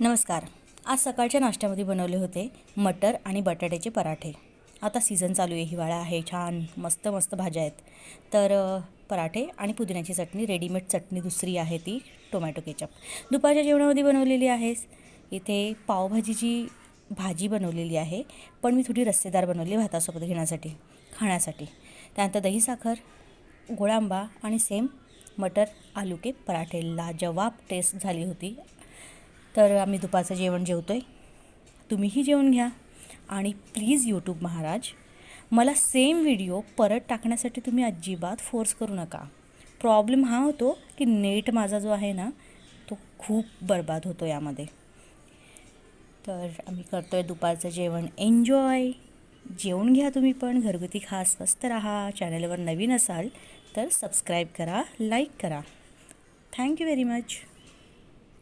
नमस्कार. आज सकाळच्या नाश्त्यामध्ये बनवले होते मटर आणि बटाट्याचे पराठे. आता सीझन चालू आहे, हिवाळा आहे, छान मस्त मस्त भाज्या आहेत. तर पराठे आणि पुदिन्याची चटणी, रेडीमेड चटणी दुसरी आहे ती टोमॅटो केचप. दुपारच्या जेवणामध्ये बनवलेली आहे. इथे पावभाजीची भाजी बनवलेली आहे, पण मी थोडी रस्सेदार बनवली भातासोबत घेण्यासाठी, खाण्यासाठी. त्यानंतर दही साखर, गोड आंबा आणि सेम मटर आलू के पराठे. लाजवाब टेस्ट झाली होती. तर आम्ही दुपारचं जेवण जेवतो आहे. तुम्हीही जेवून घ्या आणि प्लीज यूट्यूब महाराज, मला सेम व्हिडिओ परत टाकण्यासाठी तुम्ही अजिबात फोर्स करू नका. प्रॉब्लेम हा होतो की नेट माझा जो आहे ना, तो खूप बरबाद होतो यामध्ये. तर आम्ही करतो आहे दुपारचं जेवण. एन्जॉय. जेवून घ्या तुम्ही पण. घरगुती खा, स्वस्त राहा. चॅनलवर नवीन असाल तर सबस्क्राईब करा, लाईक करा. Thank you very much.